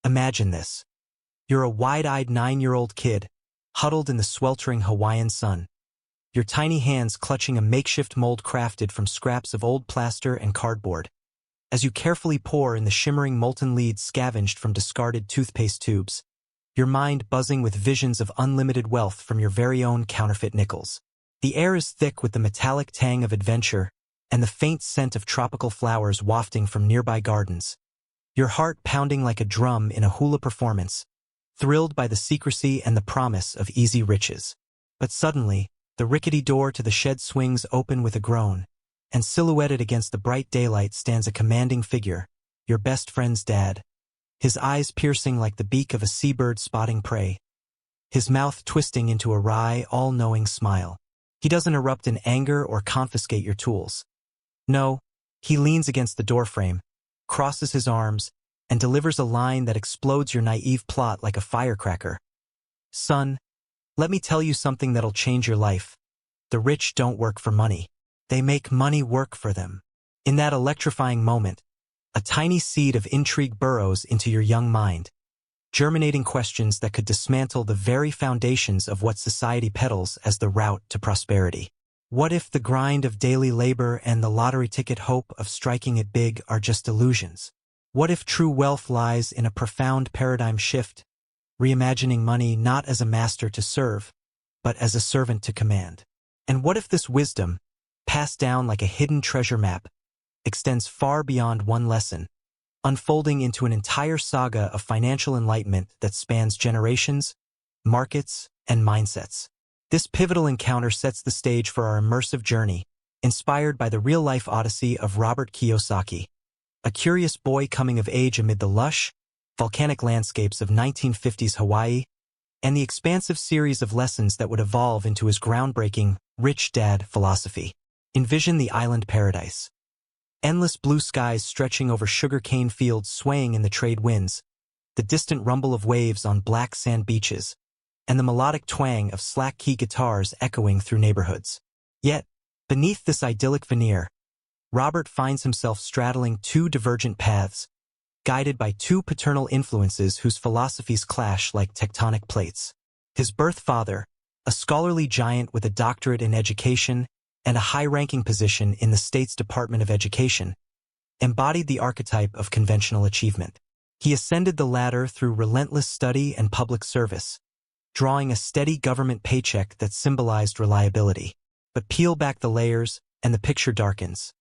Imagine this. You're a wide-eyed 9-year-old kid, huddled in the sweltering Hawaiian sun, your tiny hands clutching a makeshift mold crafted from scraps of old plaster and cardboard. As you carefully pour in the shimmering molten leads scavenged from discarded toothpaste tubes, your mind buzzing with visions of unlimited wealth from your very own counterfeit nickels. The air is thick with the metallic tang of adventure and the faint scent of tropical flowers wafting from nearby gardens. Your heart pounding like a drum in a hula performance, thrilled by the secrecy and the promise of easy riches. But suddenly, the rickety door to the shed swings open with a groan, and silhouetted against the bright daylight stands a commanding figure, your best friend's dad, his eyes piercing like the beak of a seabird spotting prey, his mouth twisting into a wry, all-knowing smile. He doesn't erupt in anger or confiscate your tools. No, he leans against the doorframe, crosses his arms, and delivers a line that explodes your naive plot like a firecracker. Son, let me tell you something that'll change your life. The rich don't work for money. They make money work for them. In that electrifying moment, a tiny seed of intrigue burrows into your young mind, germinating questions that could dismantle the very foundations of what society peddles as the route to prosperity. What if the grind of daily labor and the lottery ticket hope of striking it big are just illusions? What if true wealth lies in a profound paradigm shift, reimagining money not as a master to serve, but as a servant to command? And what if this wisdom, passed down like a hidden treasure map, extends far beyond one lesson, unfolding into an entire saga of financial enlightenment that spans generations, markets, and mindsets? This pivotal encounter sets the stage for our immersive journey, inspired by the real-life odyssey of Robert Kiyosaki, a curious boy coming of age amid the lush, volcanic landscapes of 1950s Hawaii, and the expansive series of lessons that would evolve into his groundbreaking Rich Dad philosophy. Envision the island paradise. Endless blue skies stretching over sugarcane fields swaying in the trade winds, the distant rumble of waves on black sand beaches, and the melodic twang of slack-key guitars echoing through neighborhoods. Yet, beneath this idyllic veneer, Robert finds himself straddling two divergent paths, guided by two paternal influences whose philosophies clash like tectonic plates. His birth father, a scholarly giant with a doctorate in education and a high-ranking position in the state's Department of Education, embodied the archetype of conventional achievement. He ascended the ladder through relentless study and public service, drawing a steady government paycheck that symbolized reliability. But peel back the layers, and the picture darkens.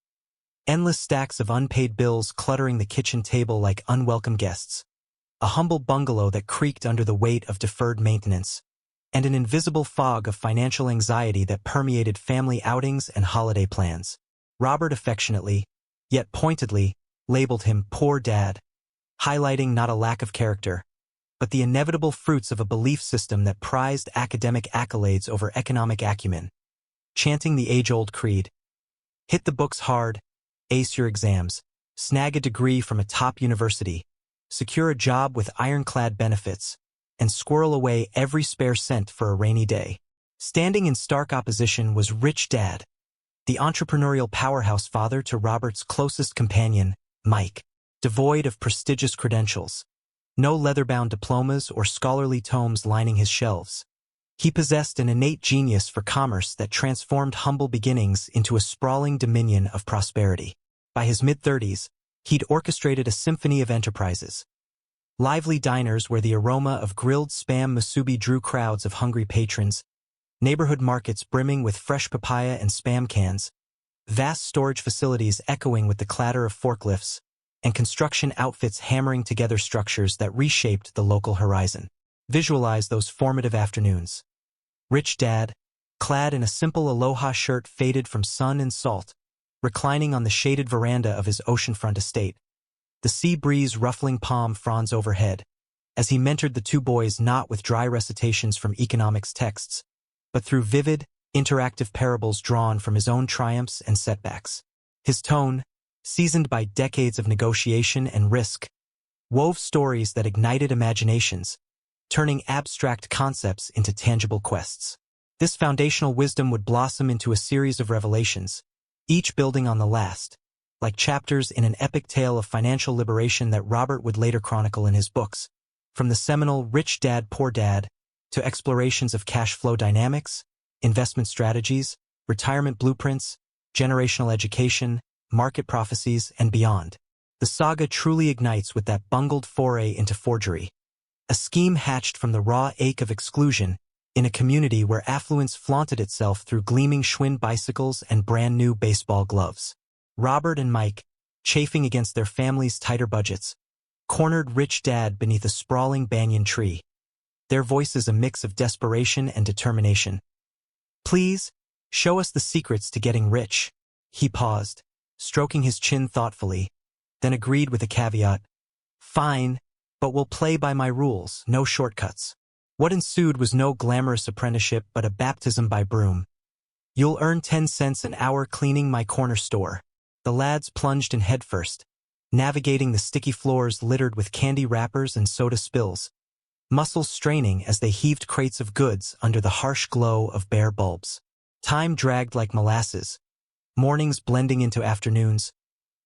Endless stacks of unpaid bills cluttering the kitchen table like unwelcome guests, a humble bungalow that creaked under the weight of deferred maintenance, and an invisible fog of financial anxiety that permeated family outings and holiday plans. Robert affectionately, yet pointedly, labeled him "poor dad," highlighting not a lack of character, but the inevitable fruits of a belief system that prized academic accolades over economic acumen, chanting the age-old creed: hit the books hard, ace your exams, snag a degree from a top university, secure a job with ironclad benefits, and squirrel away every spare cent for a rainy day. Standing in stark opposition was Rich Dad, the entrepreneurial powerhouse father to Robert's closest companion, Mike, devoid of prestigious credentials. No leather-bound diplomas or scholarly tomes lining his shelves. He possessed an innate genius for commerce that transformed humble beginnings into a sprawling dominion of prosperity. By his mid-30s, he'd orchestrated a symphony of enterprises. Lively diners where the aroma of grilled Spam musubi drew crowds of hungry patrons, neighborhood markets brimming with fresh papaya and Spam cans, vast storage facilities echoing with the clatter of forklifts, and construction outfits hammering together structures that reshaped the local horizon. Visualize those formative afternoons. Rich Dad, clad in a simple aloha shirt faded from sun and salt, reclining on the shaded veranda of his oceanfront estate, the sea breeze ruffling palm fronds overhead, as he mentored the two boys not with dry recitations from economics texts, but through vivid, interactive parables drawn from his own triumphs and setbacks. His tone, seasoned by decades of negotiation and risk, wove stories that ignited imaginations, turning abstract concepts into tangible quests. This foundational wisdom would blossom into a series of revelations, each building on the last, like chapters in an epic tale of financial liberation that Robert would later chronicle in his books. From the seminal Rich Dad, Poor Dad to explorations of cash flow dynamics, investment strategies, retirement blueprints, generational education, market prophecies, and beyond. The saga truly ignites with that bungled foray into forgery, a scheme hatched from the raw ache of exclusion in a community where affluence flaunted itself through gleaming Schwinn bicycles and brand-new baseball gloves. Robert and Mike, chafing against their family's tighter budgets, cornered Rich Dad beneath a sprawling banyan tree, their voices a mix of desperation and determination. "Please, show us the secrets to getting rich." He paused, stroking his chin thoughtfully, then agreed with a caveat. "Fine, but we'll play by my rules, no shortcuts." What ensued was no glamorous apprenticeship but a baptism by broom. "You'll earn 10 cents an hour cleaning my corner store." The lads plunged in headfirst, navigating the sticky floors littered with candy wrappers and soda spills, muscles straining as they heaved crates of goods under the harsh glow of bare bulbs. Time dragged like molasses, mornings blending into afternoons,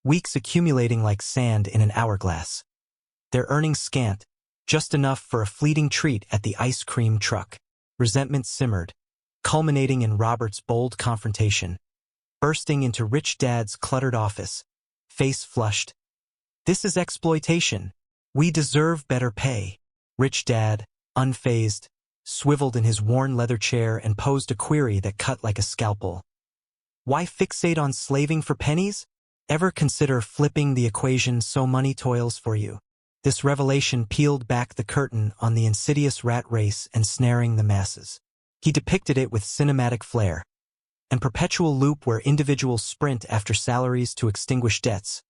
weeks accumulating like sand in an hourglass. Their earnings scant, just enough for a fleeting treat at the ice cream truck. Resentment simmered, culminating in Robert's bold confrontation, bursting into Rich Dad's cluttered office, face flushed. "This is exploitation. We deserve better pay." Rich Dad, unfazed, swiveled in his worn leather chair and posed a query that cut like a scalpel. "Why fixate on slaving for pennies? Ever consider flipping the equation so money toils for you?" This revelation peeled back the curtain on the insidious rat race ensnaring the masses. He depicted it with cinematic flair, an perpetual loop where individuals sprint after salaries to extinguish debts,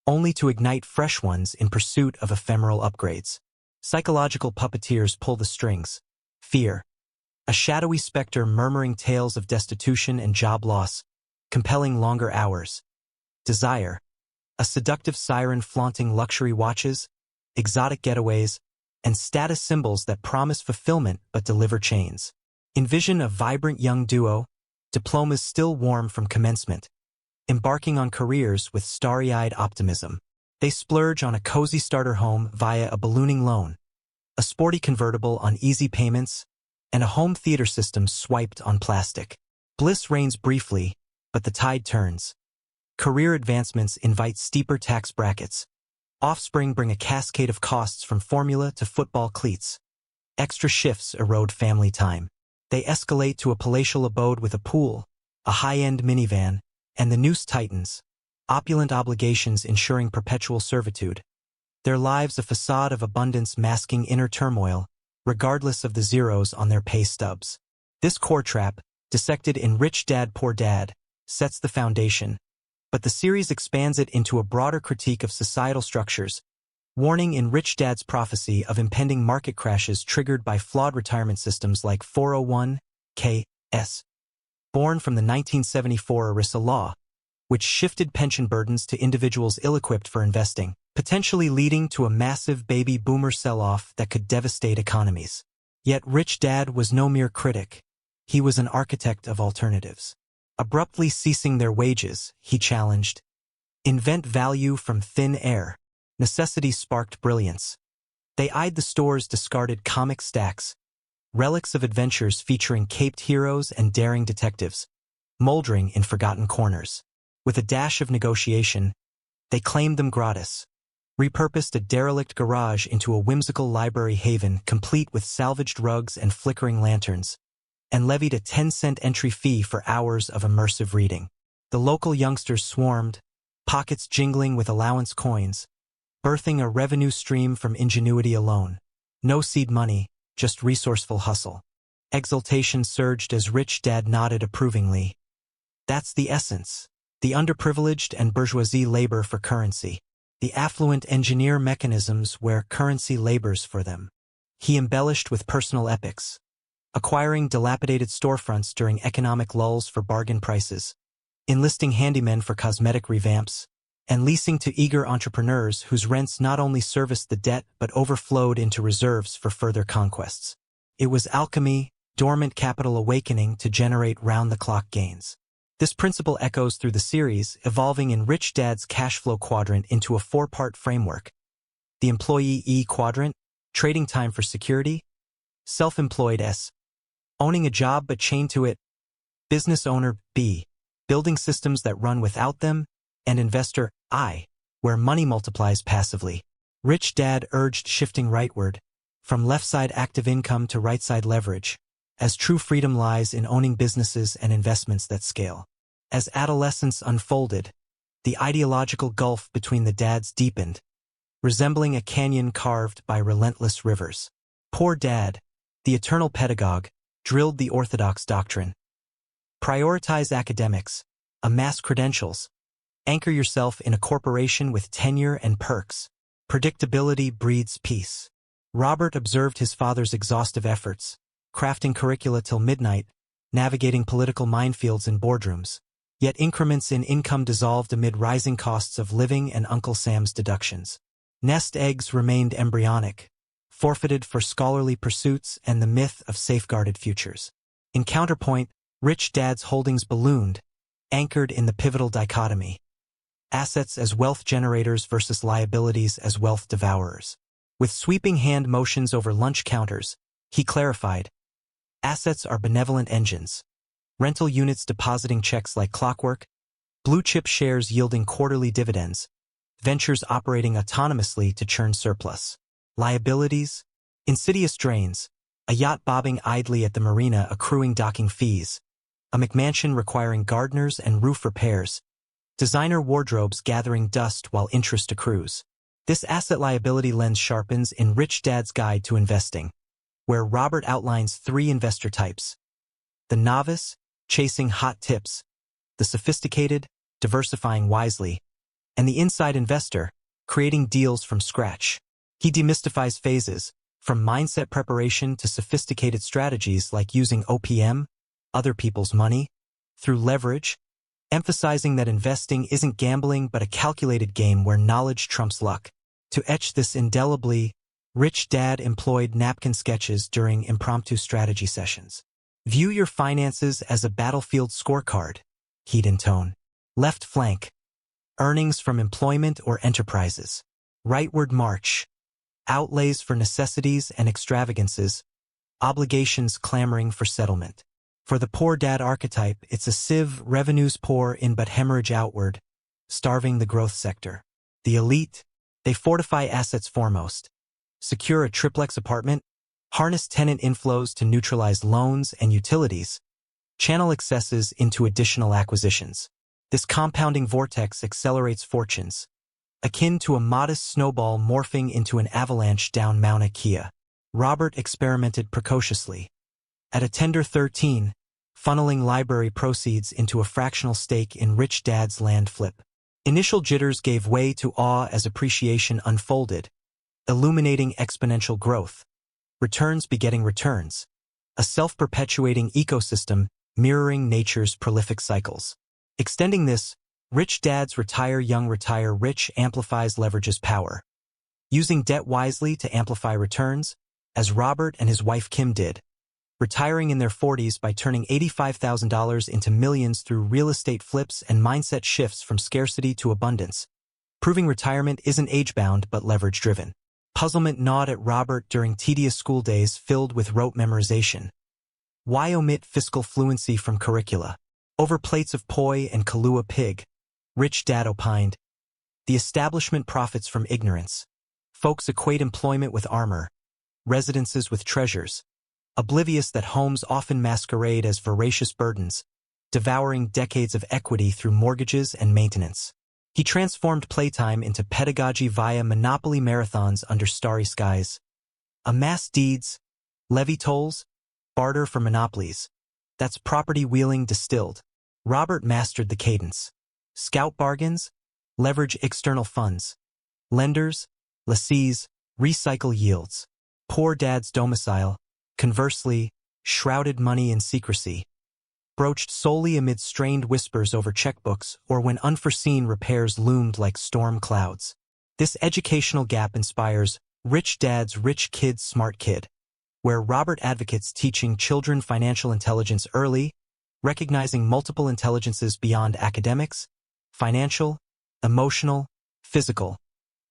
only to ignite fresh ones in pursuit of ephemeral upgrades. Psychological puppeteers pull the strings. Fear, a shadowy specter murmuring tales of destitution and job loss, compelling longer hours. Desire, a seductive siren flaunting luxury watches, exotic getaways, and status symbols that promise fulfillment but deliver chains. Envision a vibrant young duo, diplomas still warm from commencement, embarking on careers with starry-eyed optimism. They splurge on a cozy starter home via a ballooning loan, a sporty convertible on easy payments, and a home theater system swiped on plastic. Bliss reigns briefly, but the tide turns. Career advancements invite steeper tax brackets. Offspring bring a cascade of costs from formula to football cleats. Extra shifts erode family time. They escalate to a palatial abode with a pool, a high-end minivan, and the noose tightens, opulent obligations ensuring perpetual servitude. Their lives a facade of abundance masking inner turmoil, regardless of the zeros on their pay stubs. This core trap, dissected in Rich Dad, Poor Dad, sets the foundation, but the series expands it into a broader critique of societal structures, warning in Rich Dad's prophecy of impending market crashes triggered by flawed retirement systems like 401(k)s, born from the 1974 ERISA law, which shifted pension burdens to individuals ill-equipped for investing, potentially leading to a massive baby boomer sell-off that could devastate economies. Yet Rich Dad was no mere critic. He was an architect of alternatives. Abruptly ceasing their wages, he challenged, "Invent value from thin air." Necessity sparked brilliance. They eyed the store's discarded comic stacks, relics of adventures featuring caped heroes and daring detectives, moldering in forgotten corners. With a dash of negotiation, they claimed them gratis, repurposed a derelict garage into a whimsical library haven complete with salvaged rugs and flickering lanterns, and levied a 10-cent entry fee for hours of immersive reading. The local youngsters swarmed, pockets jingling with allowance coins, birthing a revenue stream from ingenuity alone. No seed money, just resourceful hustle. Exultation surged as Rich Dad nodded approvingly. That's the essence. The underprivileged and bourgeoisie labor for currency. The affluent engineer mechanisms where currency labors for them. He embellished with personal epics, acquiring dilapidated storefronts during economic lulls for bargain prices, enlisting handymen for cosmetic revamps, and leasing to eager entrepreneurs whose rents not only serviced the debt but overflowed into reserves for further conquests. It was alchemy, dormant capital awakening to generate round-the-clock gains. This principle echoes through the series, evolving in Rich Dad's cash flow quadrant into a four-part framework. The employee E quadrant, trading time for security; self-employed S, owning a job but chained to it; business owner B, building systems that run without them; and investor I, where money multiplies passively. Rich Dad urged shifting rightward, from left-side active income to right-side leverage, as true freedom lies in owning businesses and investments that scale. As adolescence unfolded, the ideological gulf between the dads deepened, resembling a canyon carved by relentless rivers. Poor Dad, the eternal pedagogue, drilled the orthodox doctrine. Prioritize academics, amass credentials, anchor yourself in a corporation with tenure and perks. Predictability breeds peace. Robert observed his father's exhaustive efforts, crafting curricula till midnight, navigating political minefields in boardrooms. Yet increments in income dissolved amid rising costs of living and Uncle Sam's deductions. Nest eggs remained embryonic, forfeited for scholarly pursuits and the myth of safeguarded futures. In counterpoint, Rich Dad's holdings ballooned, anchored in the pivotal dichotomy: assets as wealth generators versus liabilities as wealth devourers. With sweeping hand motions over lunch counters, he clarified, assets are benevolent engines. Rental units depositing checks like clockwork, blue-chip shares yielding quarterly dividends, ventures operating autonomously to churn surplus. Liabilities, insidious drains, a yacht bobbing idly at the marina accruing docking fees, a McMansion requiring gardeners and roof repairs, designer wardrobes gathering dust while interest accrues. This asset-liability lens sharpens in Rich Dad's Guide to Investing, where Robert outlines three investor types: the novice, chasing hot tips; the sophisticated, diversifying wisely; and the inside investor, creating deals from scratch. He demystifies phases, from mindset preparation to sophisticated strategies like using OPM, other people's money, through leverage, emphasizing that investing isn't gambling but a calculated game where knowledge trumps luck. To etch this indelibly, Rich Dad employed napkin sketches during impromptu strategy sessions. View your finances as a battlefield scorecard, heat and tone. Left flank, earnings from employment or enterprises. Rightward march, outlays for necessities and extravagances, obligations clamoring for settlement. For the poor dad archetype, it's a sieve, revenues pour in but hemorrhage outward, starving the growth sector. The elite, they fortify assets foremost. Secure a triplex apartment, harness tenant inflows to neutralize loans and utilities, channel excesses into additional acquisitions. This compounding vortex accelerates fortunes, akin to a modest snowball morphing into an avalanche down Mauna Kea. Robert experimented precociously. At a tender 13, funneling library proceeds into a fractional stake in Rich Dad's land flip. Initial jitters gave way to awe as appreciation unfolded, illuminating exponential growth. Returns begetting returns. A self-perpetuating ecosystem mirroring nature's prolific cycles. Extending this, Rich Dad's retire young retire rich amplifies leverage's power. Using debt wisely to amplify returns, as Robert and his wife Kim did. Retiring in their 40s by turning $85,000 into millions through real estate flips and mindset shifts from scarcity to abundance. Proving retirement isn't age-bound but leverage-driven. Puzzlement gnawed at Robert during tedious school days filled with rote memorization. Why omit fiscal fluency from curricula? Over plates of poi and Kahlua pig, Rich Dad opined. The establishment profits from ignorance. Folks equate employment with armor, residences with treasures, oblivious that homes often masquerade as voracious burdens, devouring decades of equity through mortgages and maintenance. He transformed playtime into pedagogy via monopoly marathons under starry skies. Amass deeds, levy tolls, barter for monopolies. That's property wheeling distilled. Robert mastered the cadence. Scout bargains, leverage external funds. Lenders, lessees, recycle yields. Poor Dad's domicile, conversely, shrouded money in secrecy. Broached solely amid strained whispers over checkbooks or when unforeseen repairs loomed like storm clouds. This educational gap inspires Rich Dad's Rich Kid Smart Kid, where Robert advocates teaching children financial intelligence early, recognizing multiple intelligences beyond academics, financial, emotional, physical,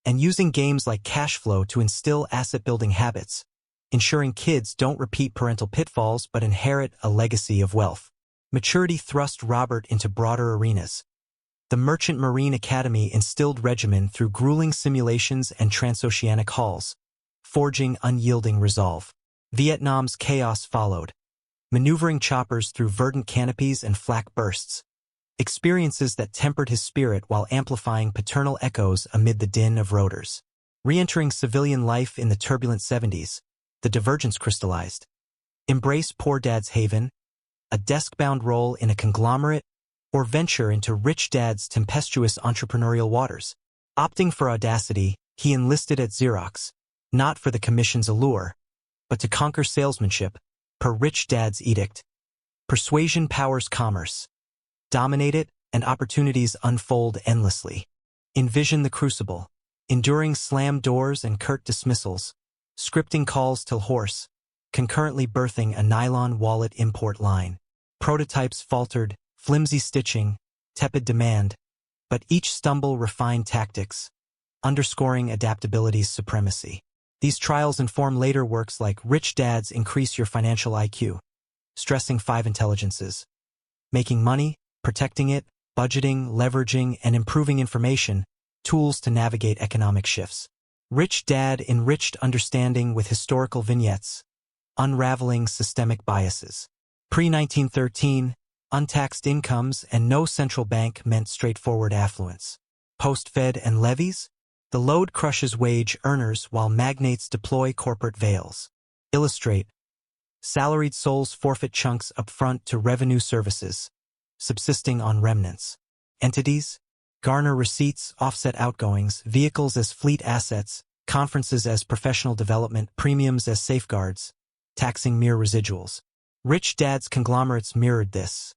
and using games like cash flow to instill asset-building habits, ensuring kids don't repeat parental pitfalls but inherit a legacy of wealth. Maturity thrust Robert into broader arenas. The Merchant Marine Academy instilled regimen through grueling simulations and transoceanic hauls, forging unyielding resolve. Vietnam's chaos followed, maneuvering choppers through verdant canopies and flak bursts, experiences that tempered his spirit while amplifying paternal echoes amid the din of rotors. Re-entering civilian life in the turbulent 70s, the divergence crystallized. Embrace poor dad's haven, a desk-bound role in a conglomerate, or venture into rich dad's tempestuous entrepreneurial waters. Opting for audacity, he enlisted at Xerox, not for the commission's allure, but to conquer salesmanship, per rich dad's edict. Persuasion powers commerce. Dominate it, and opportunities unfold endlessly. Envision the crucible, enduring slammed doors and curt dismissals, scripting calls till hoarse, concurrently birthing a nylon wallet import line. Prototypes faltered, flimsy stitching, tepid demand, but each stumble refined tactics, underscoring adaptability's supremacy. These trials inform later works like Rich Dads Increase Your Financial IQ, stressing 5 intelligences: making money, protecting it, budgeting, leveraging, and improving information, tools to navigate economic shifts. Rich Dad enriched understanding with historical vignettes, unraveling systemic biases. Pre-1913, untaxed incomes and no central bank meant straightforward affluence. Post-Fed and levies? The load crushes wage earners while magnates deploy corporate veils. Illustrate. Salaried souls forfeit chunks upfront to revenue services, subsisting on remnants. Entities? Garner receipts, offset outgoings, vehicles as fleet assets, conferences as professional development, premiums as safeguards, taxing mere residuals. Rich Dad's conglomerates mirrored this,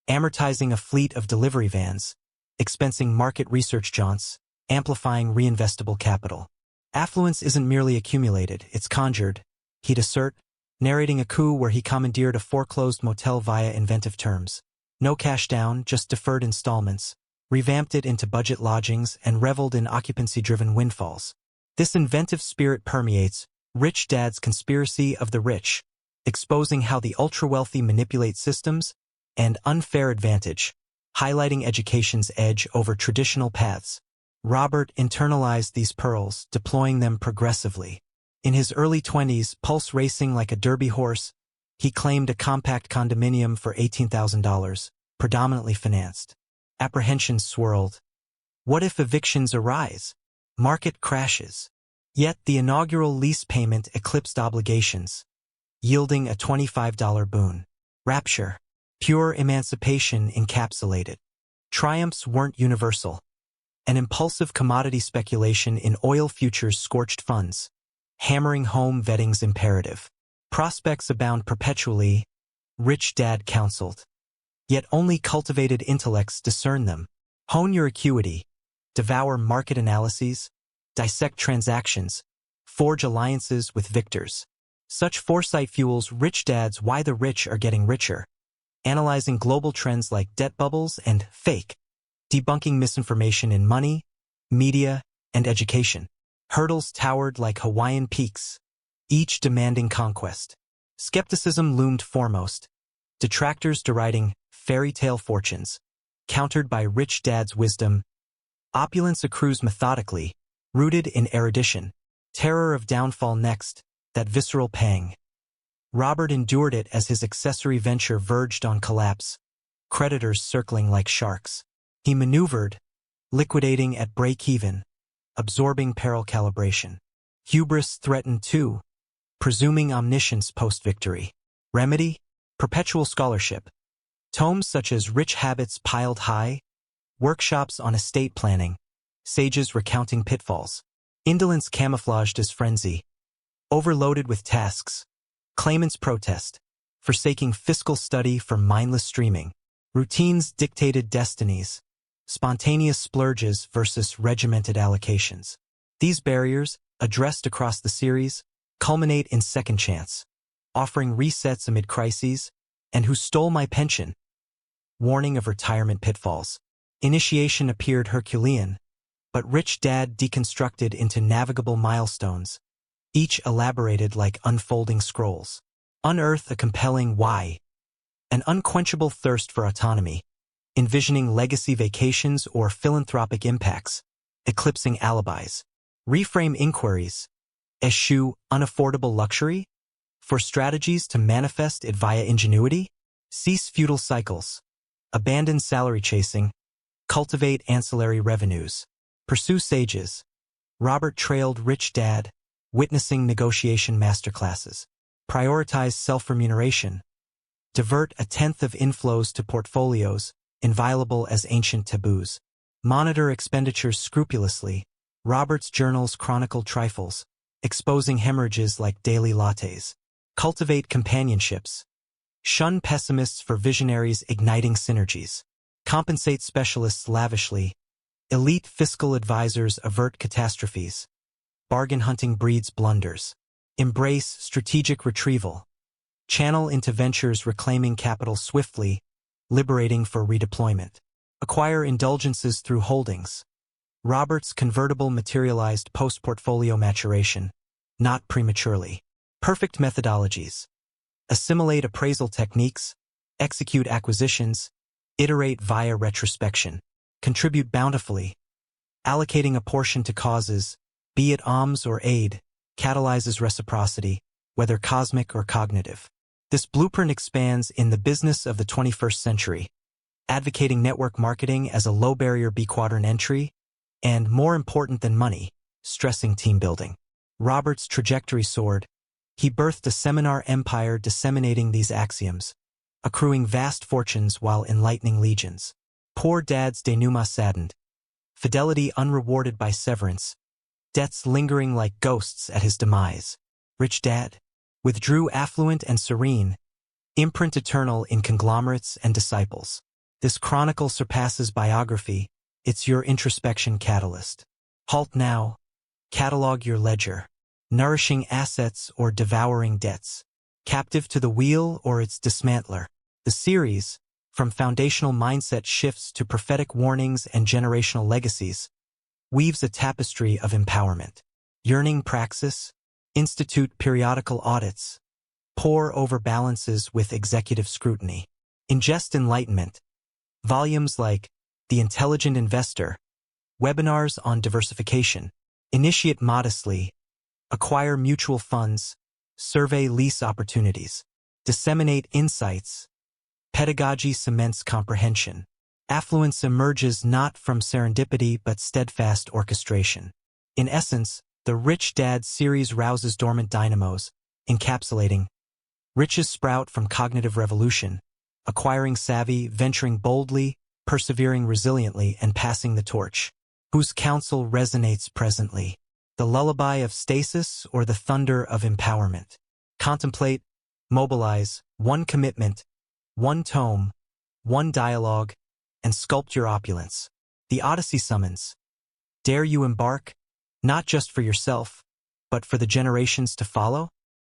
amortizing a fleet of delivery vans, expensing market research jaunts, amplifying reinvestable capital. Affluence isn't merely accumulated, it's conjured, he'd assert, narrating a coup where he commandeered a foreclosed motel via inventive terms. No cash down, just deferred installments, revamped it into budget lodgings, and reveled in occupancy-driven windfalls. This inventive spirit permeates Rich Dad's Conspiracy of the Rich, exposing how the ultra-wealthy manipulate systems and unfair advantage, highlighting education's edge over traditional paths. Robert internalized these pearls, deploying them progressively. In his early 20s, pulse racing like a derby horse, he claimed a compact condominium for $18,000, predominantly financed. Apprehensions swirled. What if evictions arise? Market crashes. Yet the inaugural lease payment eclipsed obligations, yielding a $25 boon. Rapture. Pure emancipation encapsulated. Triumphs weren't universal. An impulsive commodity speculation in oil futures scorched funds, hammering home vetting's imperative. Prospects abound perpetually, Rich Dad counseled. Yet only cultivated intellects discern them. Hone your acuity, devour market analyses, dissect transactions, forge alliances with victors. Such foresight fuels Rich Dad's Why the Rich Are Getting Richer, analyzing global trends like debt bubbles and fake, debunking misinformation in money, media, and education. Hurdles towered like Hawaiian peaks, each demanding conquest. Skepticism loomed foremost, detractors deriding fairy tale fortunes, countered by Rich Dad's wisdom. Opulence accrues methodically, rooted in erudition. Terror of downfall next, that visceral pang. Robert endured it as his accessory venture verged on collapse, creditors circling like sharks. He maneuvered, liquidating at break-even, absorbing peril calibration. Hubris threatened too, presuming omniscience post-victory. Remedy? Perpetual scholarship. Tomes such as Rich Habits Piled High, workshops on estate planning, sages recounting pitfalls. Indolence camouflaged as frenzy. Overloaded with tasks. Claimants protest, forsaking fiscal study for mindless streaming. Routines dictated destinies. Spontaneous splurges versus regimented allocations. These barriers, addressed across the series, culminate in Second Chance, offering resets amid crises, and Who Stole My Pension, warning of retirement pitfalls. Initiation appeared Herculean, but Rich Dad deconstructed into navigable milestones, each elaborated like unfolding scrolls. Unearth a compelling why, an unquenchable thirst for autonomy, envisioning legacy vacations or philanthropic impacts, eclipsing alibis. Reframe inquiries, eschew unaffordable luxury, for strategies to manifest it via ingenuity, cease feudal cycles, abandon salary chasing, cultivate ancillary revenues, pursue sages. Robert trailed Rich Dad, witnessing negotiation masterclasses, prioritize self-remuneration, divert a tenth of inflows to portfolios, inviolable as ancient taboos, monitor expenditures scrupulously. Robert's journals chronicled trifles, exposing hemorrhages like daily lattes. Cultivate companionships. Shun pessimists for visionaries igniting synergies. Compensate specialists lavishly. Elite fiscal advisors avert catastrophes. Bargain hunting breeds blunders. Embrace strategic retrieval. Channel into ventures reclaiming capital swiftly, liberating for redeployment. Acquire indulgences through holdings. Robert's convertible materialized post-portfolio maturation, not prematurely. Perfect methodologies. Assimilate appraisal techniques, execute acquisitions, iterate via retrospection, contribute bountifully. Allocating a portion to causes, be it alms or aid, catalyzes reciprocity, whether cosmic or cognitive. This blueprint expands in the business of the 21st century, advocating network marketing as a low-barrier B-quadrant entry, and, more important than money, stressing team building. Robert's trajectory soared. He birthed a seminar empire disseminating these axioms, accruing vast fortunes while enlightening legions. Poor Dad's denouement saddened. Fidelity unrewarded by severance, debts lingering like ghosts at his demise. Rich Dad withdrew affluent and serene, imprint eternal in conglomerates and disciples. This chronicle surpasses biography. It's your introspection catalyst. Halt now. Catalog your ledger. Nourishing assets or devouring debts. Captive to the wheel or its dismantler. The series, from foundational mindset shifts to prophetic warnings and generational legacies, weaves a tapestry of empowerment. Yearning praxis, institute periodical audits, pour over balances with executive scrutiny. Ingest enlightenment. Volumes like The Intelligent Investor, webinars on diversification. Initiate modestly. Acquire mutual funds. Survey lease opportunities. Disseminate insights. Pedagogy cements comprehension. Affluence emerges not from serendipity but steadfast orchestration. In essence, the Rich Dad series rouses dormant dynamos, encapsulating riches sprout from cognitive revolution, acquiring savvy, venturing boldly, persevering resiliently, and passing the torch. Whose counsel resonates presently? The lullaby of stasis or the thunder of empowerment? Contemplate, mobilize, one commitment, one tome, one dialogue, and sculpt your opulence. The Odyssey summons. Dare you embark, not just for yourself, but for the generations to follow?